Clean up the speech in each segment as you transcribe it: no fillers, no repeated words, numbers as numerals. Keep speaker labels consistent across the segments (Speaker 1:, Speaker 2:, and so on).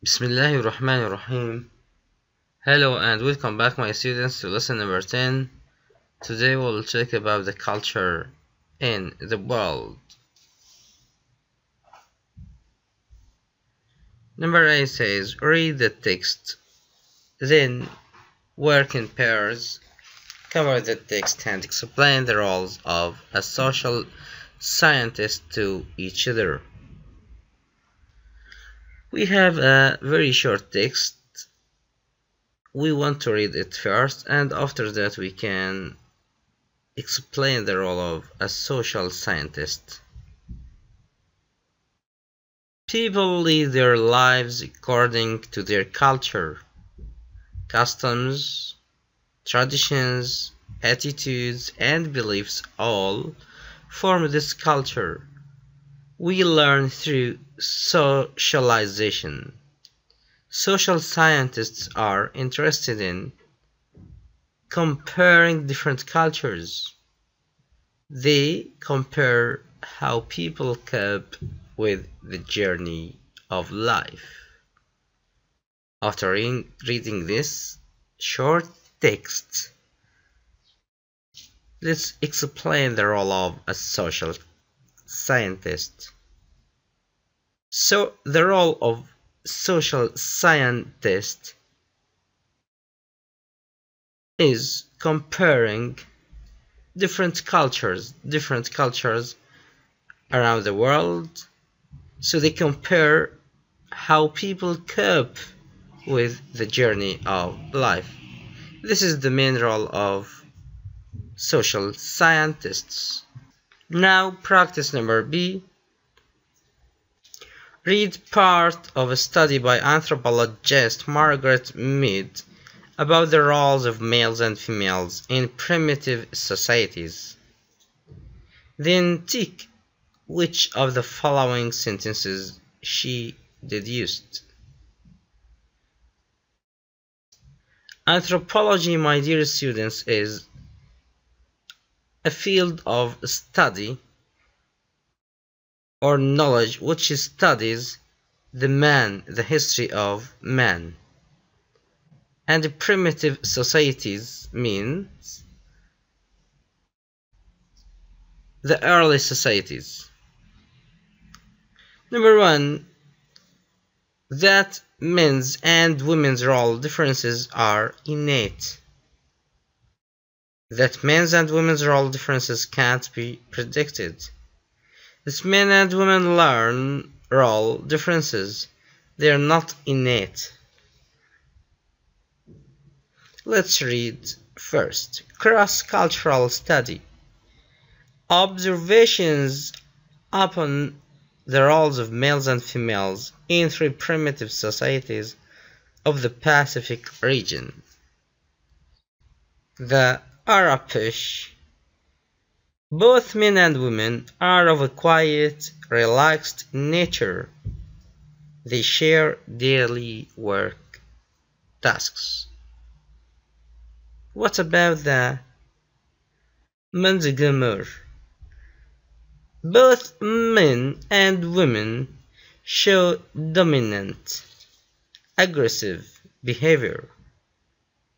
Speaker 1: Bismillahirrahmanirrahim. Hello and welcome back, my students, to lesson number 10. Today we'll talk about the culture in the world. Number 8 says, read the text, then work in pairs, cover the text and explain the roles of a social scientist to each other. We have a very short text. We want to read it first, and after that we can explain the role of a social scientist. People lead their lives according to their culture, customs, traditions, attitudes, and beliefs all form this culture. We learn through socialization. Social scientists are interested in comparing different cultures. They compare how people cope with the journey of life. After reading this short text, let's explain the role of a social scientist. So the role of social scientist is comparing different cultures around the world. So they compare how people cope with the journey of life. This is the main role of social scientists. Now practice number B. Read part of a study by anthropologist Margaret Mead about the roles of males and females in primitive societies. Then tick which of the following sentences she deduced. Anthropology, my dear students, is a field of study or knowledge which studies the history of man. And primitive societies means the early societies. Number 1, that men's and women's role differences are innate. That men's and women's role differences can't be predicted. As men and women learn role differences, they are not innate. Let's read first. Cross-cultural study. Observations upon the roles of males and females in 3 primitive societies of the Pacific region. The Arapish. Both men and women are of a quiet, relaxed nature. They share daily work tasks. What about the Montgomery? Both men and women show dominant, aggressive behavior.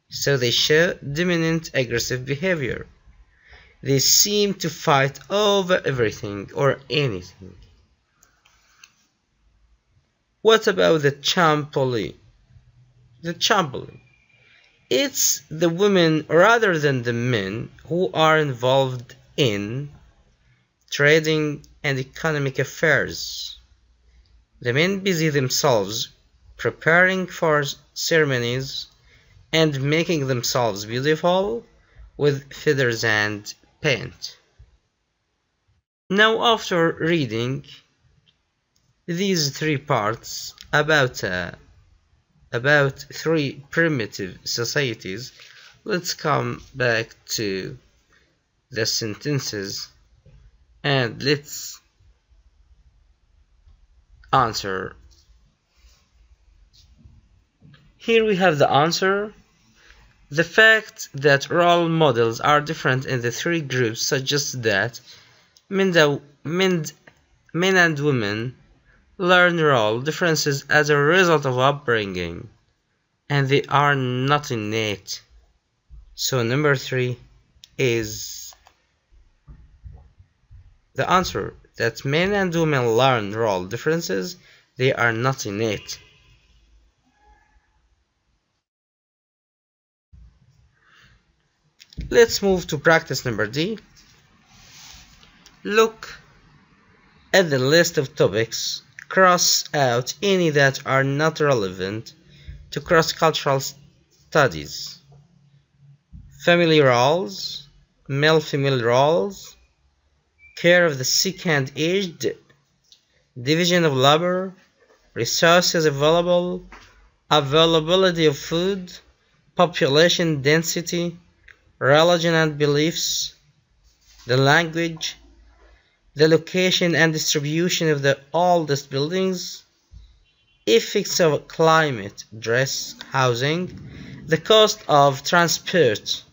Speaker 1: So they show dominant, aggressive behavior. They seem to fight over everything or anything. What about the Champoli? The Champoli. It's the women rather than the men who are involved in trading and economic affairs. The men busy themselves preparing for ceremonies and making themselves beautiful with feathers and paint. Now, after reading these 3 parts about 3 primitive societies, let's come back to the sentences and let's answer. Here we have the answer. The fact that role models are different in the 3 groups suggests that men and women learn role differences as a result of upbringing, and they are not innate. So number 3 is the answer, that men and women learn role differences, they are not innate. Let's move to practice number D. Look at the list of topics, cross out any that are not relevant to cross-cultural studies. Family roles, male-female roles, care of the sick and aged, division of labor, resources available, availability of food, population density, religion and beliefs, the language, the location and distribution of the oldest buildings, effects of climate, dress, housing, the cost of transport,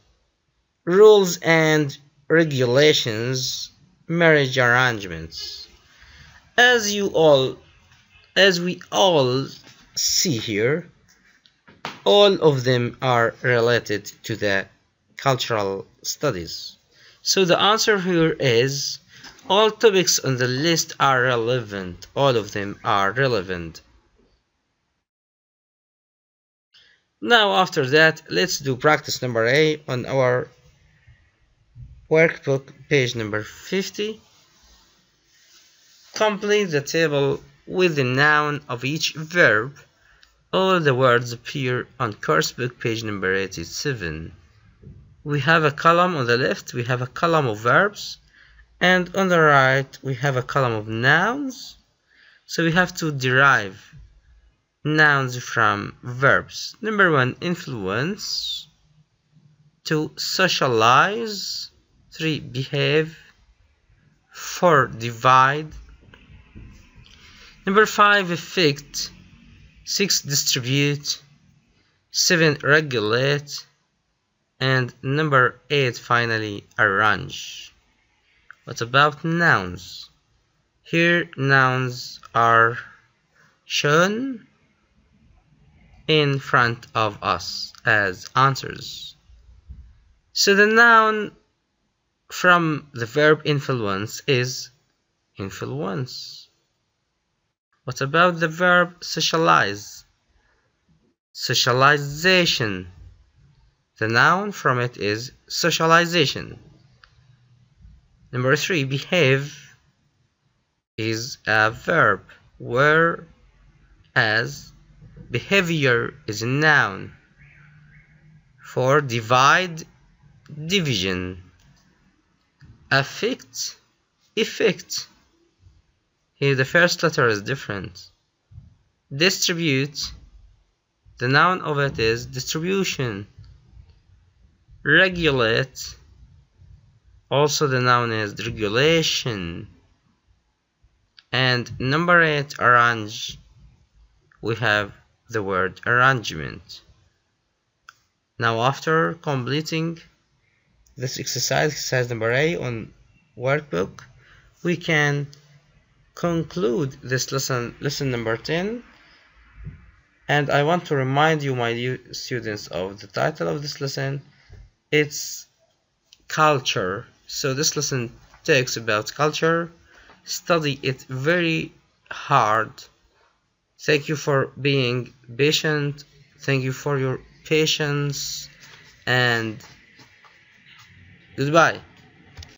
Speaker 1: rules and regulations, marriage arrangements. As we all see here, all of them are related to the cultural studies. So the answer here is all topics on the list are relevant. All of them are relevant. Now after that, let's do practice number A on our workbook, page number 50. Complete the table with the noun of each verb. All the words appear on coursebook, page number 87. We have a column on the left, we have a column of verbs, and on the right we have a column of nouns. So we have to derive nouns from verbs. Number 1, influence. 2, socialize. 3, behave. 4, divide. Number 5, affect. 6, distribute. 7, regulate. And number 8, finally, arrange. What about nouns? Here nouns are shown in front of us as answers. So the noun from the verb influence is influence. What about the verb socialize? Socialization. The noun from it is socialization. Number 3, behave is a verb, whereas behavior is a noun. 4, divide, division. Affect, effect. Here the first letter is different. Distribute, the noun of it is distribution. Regulate, also the noun is regulation. And number 8, arrange, we have the word arrangement. Now after completing this exercise number A on workbook, we can conclude this lesson number 10. And I want to remind you, my dear students, of the title of this lesson. It's culture. So this lesson talks about culture. Study it very hard. Thank you for being patient. Thank you for your patience, and goodbye.